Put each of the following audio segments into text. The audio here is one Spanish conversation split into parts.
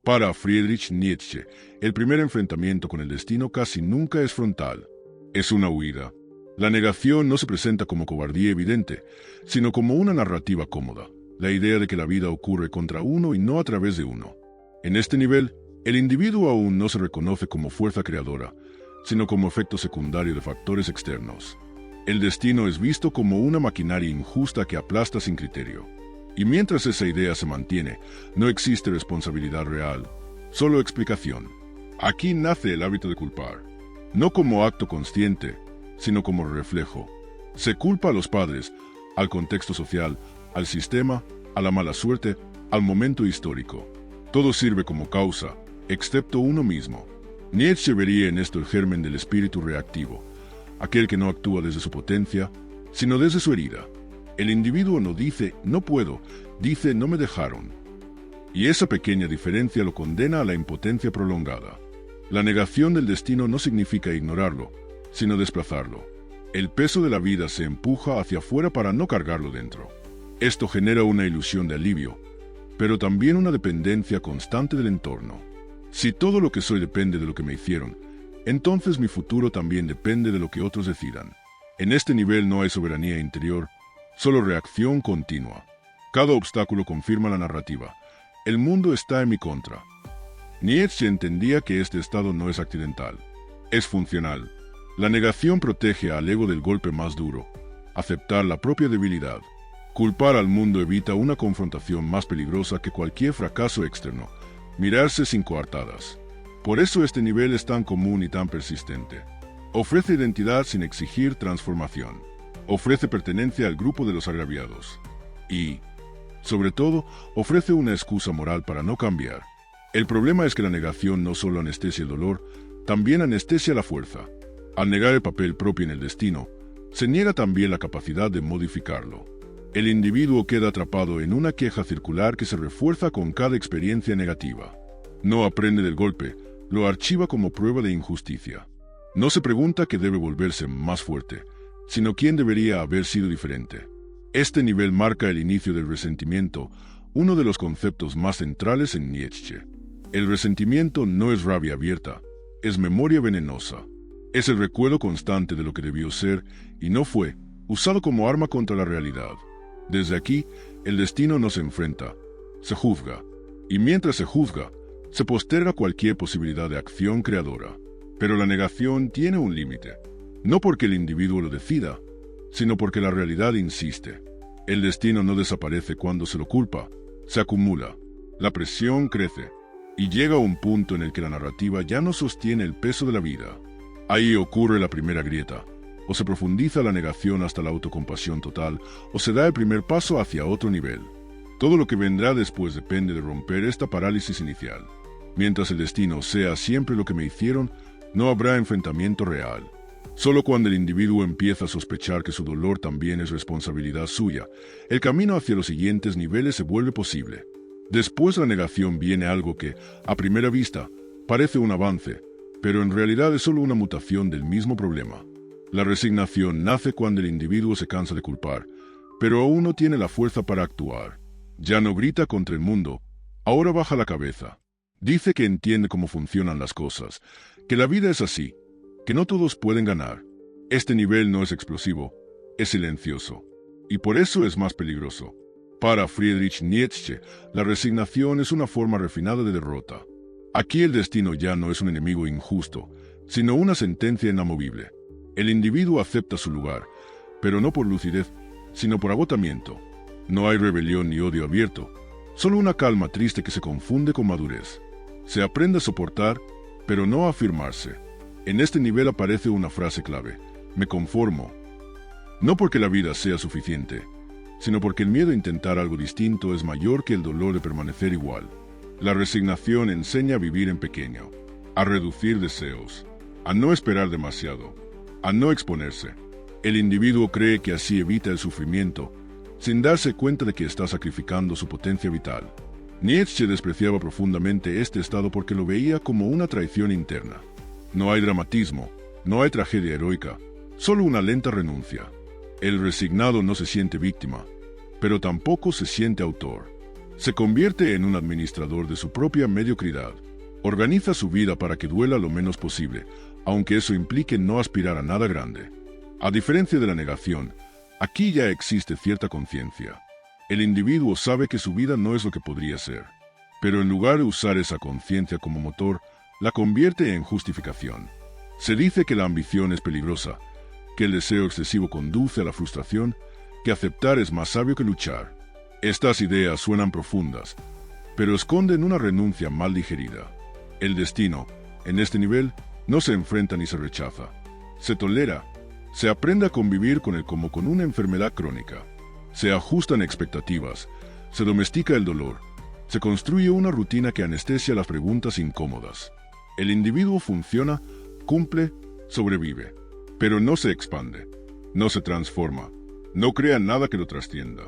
Para Friedrich Nietzsche, el primer enfrentamiento con el destino casi nunca es frontal. Es una huida. La negación no se presenta como cobardía evidente, sino como una narrativa cómoda, la idea de que la vida ocurre contra uno y no a través de uno. En este nivel, el individuo aún no se reconoce como fuerza creadora, sino como efecto secundario de factores externos. El destino es visto como una maquinaria injusta que aplasta sin criterio. Y mientras esa idea se mantiene, no existe responsabilidad real, solo explicación. Aquí nace el hábito de culpar, no como acto consciente, sino como reflejo. Se culpa a los padres, al contexto social, al sistema, a la mala suerte, al momento histórico. Todo sirve como causa, excepto uno mismo. Nietzsche vería en esto el germen del espíritu reactivo, aquel que no actúa desde su potencia, sino desde su herida. El individuo no dice «no puedo», dice «no me dejaron». Y esa pequeña diferencia lo condena a la impotencia prolongada. La negación del destino no significa ignorarlo, sino desplazarlo. El peso de la vida se empuja hacia afuera para no cargarlo dentro. Esto genera una ilusión de alivio, pero también una dependencia constante del entorno. Si todo lo que soy depende de lo que me hicieron, entonces mi futuro también depende de lo que otros decidan. En este nivel no hay soberanía interior, solo reacción continua. Cada obstáculo confirma la narrativa. El mundo está en mi contra. Nietzsche entendía que este estado no es accidental, es funcional. La negación protege al ego del golpe más duro, aceptar la propia debilidad. Culpar al mundo evita una confrontación más peligrosa que cualquier fracaso externo, mirarse sin coartadas. Por eso este nivel es tan común y tan persistente. Ofrece identidad sin exigir transformación. Ofrece pertenencia al grupo de los agraviados. Y, sobre todo, ofrece una excusa moral para no cambiar. El problema es que la negación no solo anestesia el dolor, también anestesia la fuerza. Al negar el papel propio en el destino, se niega también la capacidad de modificarlo. El individuo queda atrapado en una queja circular que se refuerza con cada experiencia negativa. No aprende del golpe, lo archiva como prueba de injusticia. No se pregunta qué debe volverse más fuerte, sino quién debería haber sido diferente. Este nivel marca el inicio del resentimiento, uno de los conceptos más centrales en Nietzsche. El resentimiento no es rabia abierta, es memoria venenosa. Es el recuerdo constante de lo que debió ser y no fue, usado como arma contra la realidad. Desde aquí, el destino no se enfrenta, se juzga, y mientras se juzga, se posterga cualquier posibilidad de acción creadora. Pero la negación tiene un límite, no porque el individuo lo decida, sino porque la realidad insiste. El destino no desaparece cuando se lo culpa, se acumula, la presión crece, y llega a un punto en el que la narrativa ya no sostiene el peso de la vida. Ahí ocurre la primera grieta, o se profundiza la negación hasta la autocompasión total, o se da el primer paso hacia otro nivel. Todo lo que vendrá después depende de romper esta parálisis inicial. Mientras el destino sea siempre lo que me hicieron, no habrá enfrentamiento real. Solo cuando el individuo empieza a sospechar que su dolor también es responsabilidad suya, el camino hacia los siguientes niveles se vuelve posible. Después de la negación viene algo que, a primera vista, parece un avance, pero en realidad es solo una mutación del mismo problema. La resignación nace cuando el individuo se cansa de culpar, pero aún no tiene la fuerza para actuar. Ya no grita contra el mundo, ahora baja la cabeza. Dice que entiende cómo funcionan las cosas, que la vida es así, que no todos pueden ganar. Este nivel no es explosivo, es silencioso, y por eso es más peligroso. Para Friedrich Nietzsche, la resignación es una forma refinada de derrota. Aquí el destino ya no es un enemigo injusto, sino una sentencia inamovible. El individuo acepta su lugar, pero no por lucidez, sino por agotamiento. No hay rebelión ni odio abierto, solo una calma triste que se confunde con madurez. Se aprende a soportar, pero no a afirmarse. En este nivel aparece una frase clave: me conformo. No porque la vida sea suficiente, sino porque el miedo a intentar algo distinto es mayor que el dolor de permanecer igual. La resignación enseña a vivir en pequeño, a reducir deseos, a no esperar demasiado, a no exponerse. El individuo cree que así evita el sufrimiento, sin darse cuenta de que está sacrificando su potencia vital. Nietzsche despreciaba profundamente este estado porque lo veía como una traición interna. No hay dramatismo, no hay tragedia heroica, solo una lenta renuncia. El resignado no se siente víctima, pero tampoco se siente autor. Se convierte en un administrador de su propia mediocridad. Organiza su vida para que duela lo menos posible, aunque eso implique no aspirar a nada grande. A diferencia de la negación, aquí ya existe cierta conciencia. El individuo sabe que su vida no es lo que podría ser, pero en lugar de usar esa conciencia como motor, la convierte en justificación. Se dice que la ambición es peligrosa, que el deseo excesivo conduce a la frustración, que aceptar es más sabio que luchar. Estas ideas suenan profundas, pero esconden una renuncia mal digerida. El destino, en este nivel, no se enfrenta ni se rechaza. Se tolera, se aprende a convivir con él como con una enfermedad crónica. Se ajustan expectativas, se domestica el dolor, se construye una rutina que anestesia las preguntas incómodas. El individuo funciona, cumple, sobrevive, pero no se expande, no se transforma, no crea nada que lo trascienda.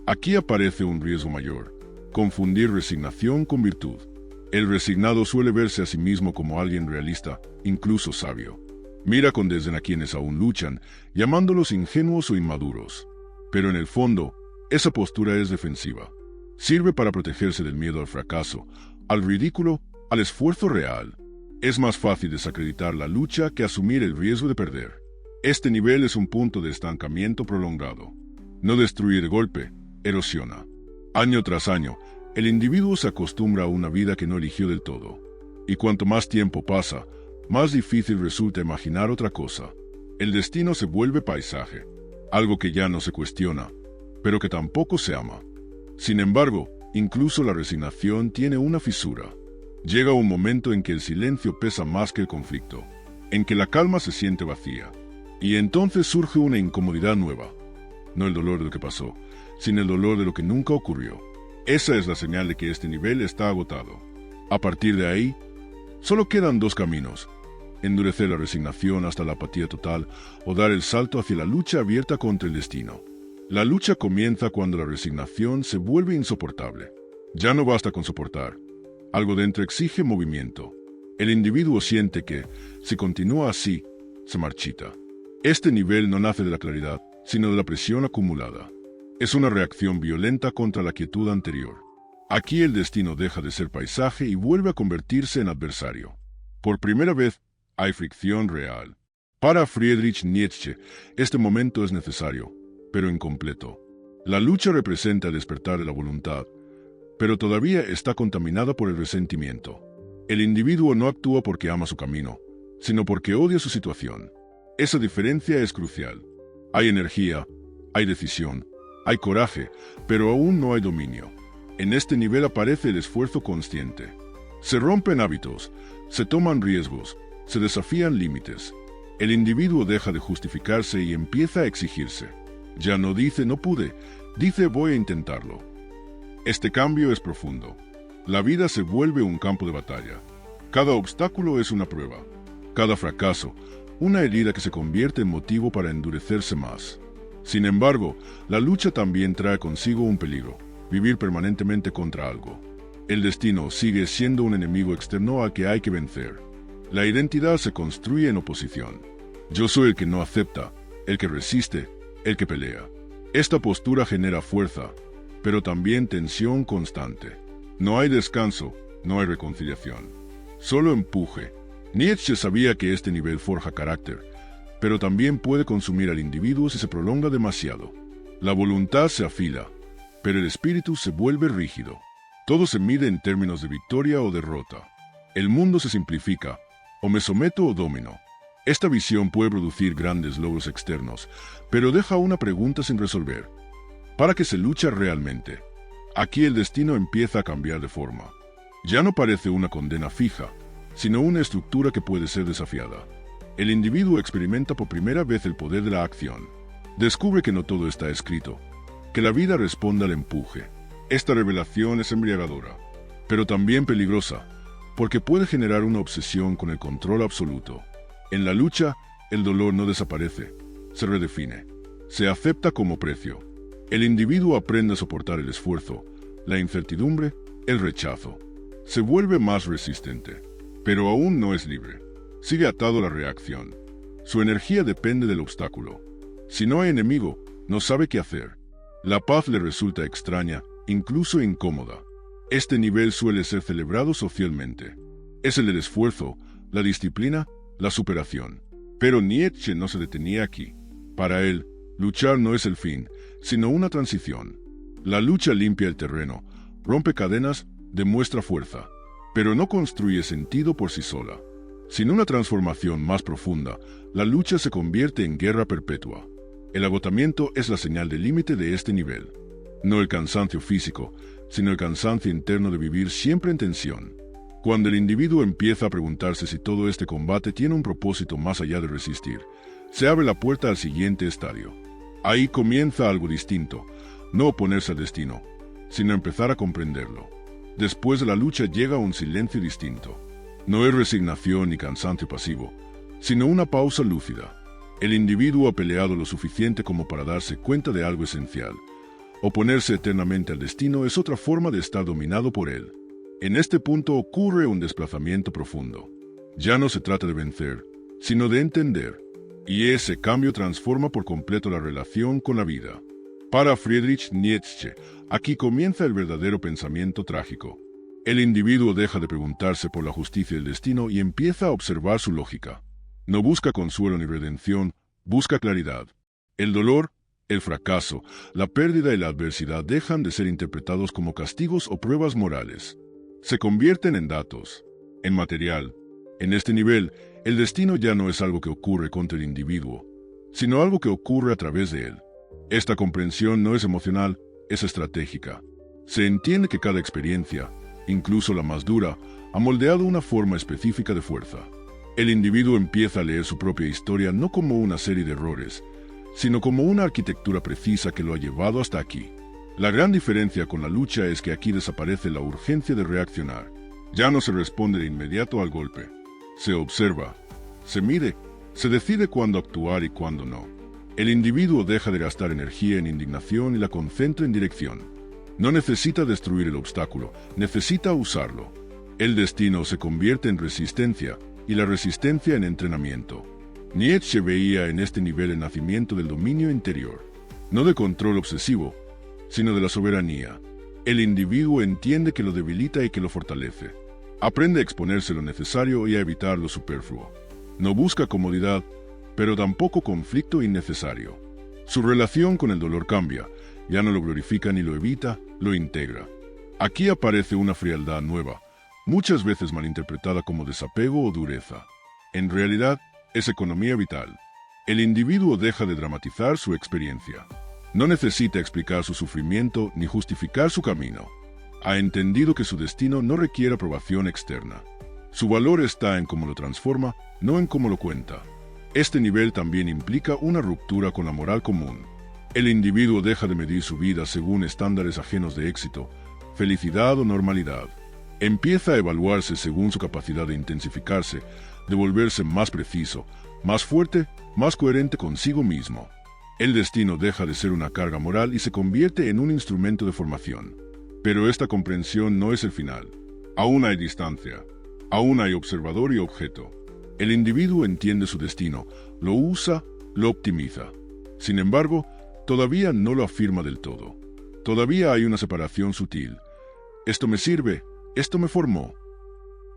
Aquí aparece un riesgo mayor: confundir resignación con virtud. El resignado suele verse a sí mismo como alguien realista, incluso sabio. Mira con desdén a quienes aún luchan, llamándolos ingenuos o inmaduros. Pero en el fondo, esa postura es defensiva. Sirve para protegerse del miedo al fracaso, al ridículo, al esfuerzo real. Es más fácil desacreditar la lucha que asumir el riesgo de perder. Este nivel es un punto de estancamiento prolongado. No destruye de golpe, erosiona. Año tras año, el individuo se acostumbra a una vida que no eligió del todo. Y cuanto más tiempo pasa, más difícil resulta imaginar otra cosa. El destino se vuelve paisaje, algo que ya no se cuestiona, pero que tampoco se ama. Sin embargo, incluso la resignación tiene una fisura. Llega un momento en que el silencio pesa más que el conflicto, en que la calma se siente vacía, y entonces surge una incomodidad nueva. No el dolor de lo que pasó, sino el dolor de lo que nunca ocurrió. Esa es la señal de que este nivel está agotado. A partir de ahí, solo quedan dos caminos: endurecer la resignación hasta la apatía total o dar el salto hacia la lucha abierta contra el destino. La lucha comienza cuando la resignación se vuelve insoportable. Ya no basta con soportar. Algo dentro exige movimiento. El individuo siente que, si continúa así, se marchita. Este nivel no nace de la claridad, sino de la presión acumulada. Es una reacción violenta contra la quietud anterior. Aquí el destino deja de ser paisaje y vuelve a convertirse en adversario. Por primera vez, hay fricción real. Para Friedrich Nietzsche, este momento es necesario, pero incompleto. La lucha representa el despertar de la voluntad, pero todavía está contaminada por el resentimiento. El individuo no actúa porque ama su camino, sino porque odia su situación. Esa diferencia es crucial. Hay energía, hay decisión, hay coraje, pero aún no hay dominio. En este nivel aparece el esfuerzo consciente. Se rompen hábitos, se toman riesgos, se desafían límites. El individuo deja de justificarse y empieza a exigirse. Ya no dice no pude, dice voy a intentarlo. Este cambio es profundo. La vida se vuelve un campo de batalla. Cada obstáculo es una prueba. Cada fracaso, una herida que se convierte en motivo para endurecerse más. Sin embargo, la lucha también trae consigo un peligro: vivir permanentemente contra algo. El destino sigue siendo un enemigo externo al que hay que vencer. La identidad se construye en oposición. Yo soy el que no acepta, el que resiste, el que pelea. Esta postura genera fuerza, pero también tensión constante. No hay descanso, no hay reconciliación. Solo empuje. Nietzsche sabía que este nivel forja carácter, pero también puede consumir al individuo si se prolonga demasiado. La voluntad se afila, pero el espíritu se vuelve rígido. Todo se mide en términos de victoria o derrota. El mundo se simplifica: o me someto o domino. Esta visión puede producir grandes logros externos, pero deja una pregunta sin resolver: ¿para qué se lucha realmente? Aquí el destino empieza a cambiar de forma. Ya no parece una condena fija, sino una estructura que puede ser desafiada. El individuo experimenta por primera vez el poder de la acción. Descubre que no todo está escrito, que la vida responde al empuje. Esta revelación es embriagadora, pero también peligrosa, porque puede generar una obsesión con el control absoluto. En la lucha, el dolor no desaparece, se redefine, se acepta como precio. El individuo aprende a soportar el esfuerzo, la incertidumbre, el rechazo. Se vuelve más resistente, pero aún no es libre. Sigue atado a la reacción. Su energía depende del obstáculo. Si no hay enemigo, no sabe qué hacer. La paz le resulta extraña, incluso incómoda. Este nivel suele ser celebrado socialmente. Es el del esfuerzo, la disciplina, la superación. Pero Nietzsche no se detenía aquí. Para él, luchar no es el fin, sino una transición. La lucha limpia el terreno, rompe cadenas, demuestra fuerza, pero no construye sentido por sí sola. Sin una transformación más profunda, la lucha se convierte en guerra perpetua. El agotamiento es la señal de límite de este nivel. No el cansancio físico, sino el cansancio interno de vivir siempre en tensión. Cuando el individuo empieza a preguntarse si todo este combate tiene un propósito más allá de resistir, se abre la puerta al siguiente estadio. Ahí comienza algo distinto, no oponerse al destino, sino empezar a comprenderlo. Después de la lucha llega un silencio distinto. No es resignación ni cansancio pasivo, sino una pausa lúcida. El individuo ha peleado lo suficiente como para darse cuenta de algo esencial. Oponerse eternamente al destino es otra forma de estar dominado por él. En este punto ocurre un desplazamiento profundo. Ya no se trata de vencer, sino de entender. Y ese cambio transforma por completo la relación con la vida. Para Friedrich Nietzsche, aquí comienza el verdadero pensamiento trágico. El individuo deja de preguntarse por la justicia del destino y empieza a observar su lógica. No busca consuelo ni redención, busca claridad. El dolor, el fracaso, la pérdida y la adversidad dejan de ser interpretados como castigos o pruebas morales. Se convierten en datos, en material. En este nivel, el destino ya no es algo que ocurre contra el individuo, sino algo que ocurre a través de él. Esta comprensión no es emocional, es estratégica. Se entiende que cada experiencia, incluso la más dura, ha moldeado una forma específica de fuerza. El individuo empieza a leer su propia historia no como una serie de errores, sino como una arquitectura precisa que lo ha llevado hasta aquí. La gran diferencia con la lucha es que aquí desaparece la urgencia de reaccionar. Ya no se responde de inmediato al golpe. Se observa, se mide, se decide cuándo actuar y cuándo no. El individuo deja de gastar energía en indignación y la concentra en dirección. No necesita destruir el obstáculo, necesita usarlo. El destino se convierte en resistencia y la resistencia en entrenamiento. Nietzsche veía en este nivel el nacimiento del dominio interior, no de control obsesivo, sino de la soberanía. El individuo entiende que lo debilita y que lo fortalece. Aprende a exponerse lo necesario y a evitar lo superfluo. No busca comodidad, pero tampoco conflicto innecesario. Su relación con el dolor cambia, ya no lo glorifica ni lo evita, lo integra. Aquí aparece una frialdad nueva, muchas veces malinterpretada como desapego o dureza. En realidad, es economía vital. El individuo deja de dramatizar su experiencia. No necesita explicar su sufrimiento ni justificar su camino. Ha entendido que su destino no requiere aprobación externa. Su valor está en cómo lo transforma, no en cómo lo cuenta. Este nivel también implica una ruptura con la moral común. El individuo deja de medir su vida según estándares ajenos de éxito, felicidad o normalidad. Empieza a evaluarse según su capacidad de intensificarse, de volverse más preciso, más fuerte, más coherente consigo mismo. El destino deja de ser una carga moral y se convierte en un instrumento de formación. Pero esta comprensión no es el final. Aún hay distancia. Aún hay observador y objeto. El individuo entiende su destino, lo usa, lo optimiza. Sin embargo, todavía no lo afirma del todo. Todavía hay una separación sutil. Esto me sirve, esto me formó.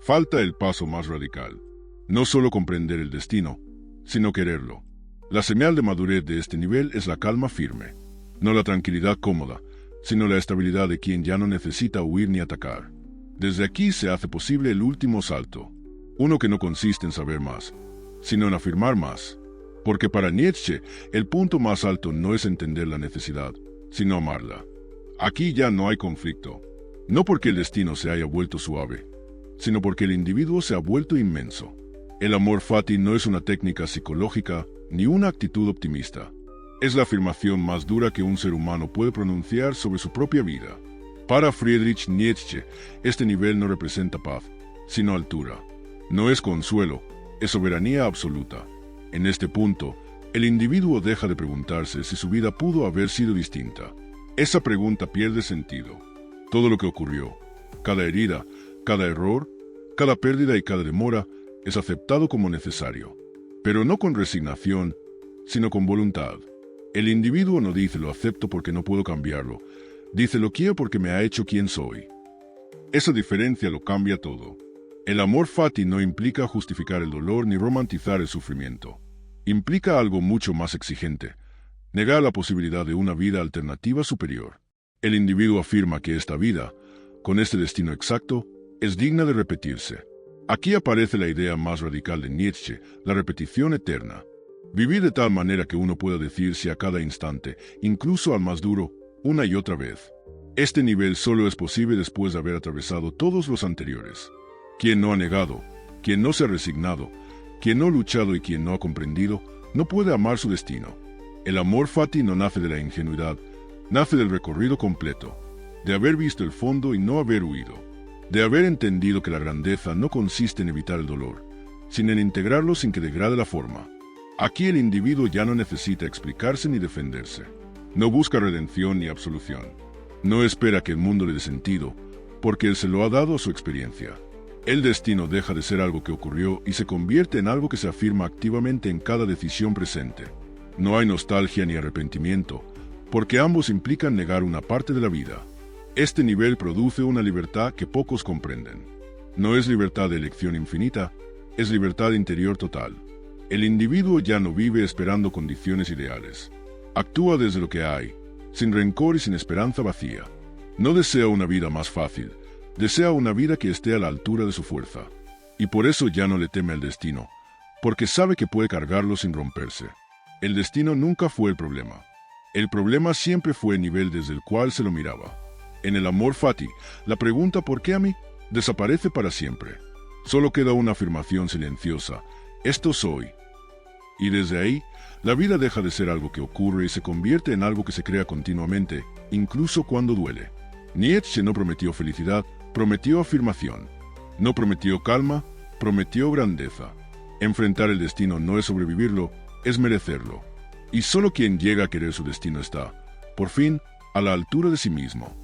Falta el paso más radical. No solo comprender el destino, sino quererlo. La señal de madurez de este nivel es la calma firme, no la tranquilidad cómoda, sino la estabilidad de quien ya no necesita huir ni atacar. Desde aquí se hace posible el último salto, uno que no consiste en saber más, sino en afirmar más. Porque para Nietzsche, el punto más alto no es entender la necesidad, sino amarla. Aquí ya no hay conflicto, no porque el destino se haya vuelto suave, sino porque el individuo se ha vuelto inmenso. El amor fati no es una técnica psicológica ni una actitud optimista. Es la afirmación más dura que un ser humano puede pronunciar sobre su propia vida. Para Friedrich Nietzsche, este nivel no representa paz, sino altura. No es consuelo, es soberanía absoluta. En este punto, el individuo deja de preguntarse si su vida pudo haber sido distinta. Esa pregunta pierde sentido. Todo lo que ocurrió, cada herida, cada error, cada pérdida y cada demora, es aceptado como necesario, pero no con resignación, sino con voluntad. El individuo no dice lo acepto porque no puedo cambiarlo, Dice lo quiero porque me ha hecho quien soy. Esa diferencia lo cambia todo. El amor fati no implica justificar el dolor ni romantizar el sufrimiento. Implica algo mucho más exigente: negar la posibilidad de una vida alternativa superior. El individuo afirma que esta vida, con este destino exacto, es digna de repetirse. Aquí aparece la idea más radical de Nietzsche, la repetición eterna. Vivir de tal manera que uno pueda decirse a cada instante, incluso al más duro, una y otra vez: este nivel solo es posible después de haber atravesado todos los anteriores. Quien no ha negado, quien no se ha resignado, quien no ha luchado y quien no ha comprendido, no puede amar su destino. El amor fati no nace de la ingenuidad, nace del recorrido completo, de haber visto el fondo y no haber huido, de haber entendido que la grandeza no consiste en evitar el dolor, sino en integrarlo sin que degrade la forma. Aquí el individuo ya no necesita explicarse ni defenderse. No busca redención ni absolución. No espera que el mundo le dé sentido, porque él se lo ha dado a su experiencia. El destino deja de ser algo que ocurrió y se convierte en algo que se afirma activamente en cada decisión presente. No hay nostalgia ni arrepentimiento, porque ambos implican negar una parte de la vida. Este nivel produce una libertad que pocos comprenden. No es libertad de elección infinita, es libertad interior total. El individuo ya no vive esperando condiciones ideales. Actúa desde lo que hay, sin rencor y sin esperanza vacía. No desea una vida más fácil, desea una vida que esté a la altura de su fuerza. Y por eso ya no le teme al destino, porque sabe que puede cargarlo sin romperse. El destino nunca fue el problema. El problema siempre fue el nivel desde el cual se lo miraba. En el amor fati, la pregunta ¿por qué a mí? Desaparece para siempre. Solo queda una afirmación silenciosa: esto soy. Y desde ahí, la vida deja de ser algo que ocurre y se convierte en algo que se crea continuamente, incluso cuando duele. Nietzsche no prometió felicidad, prometió afirmación. No prometió calma, prometió grandeza. Enfrentar el destino no es sobrevivirlo, es merecerlo. Y solo quien llega a querer su destino está, por fin, a la altura de sí mismo.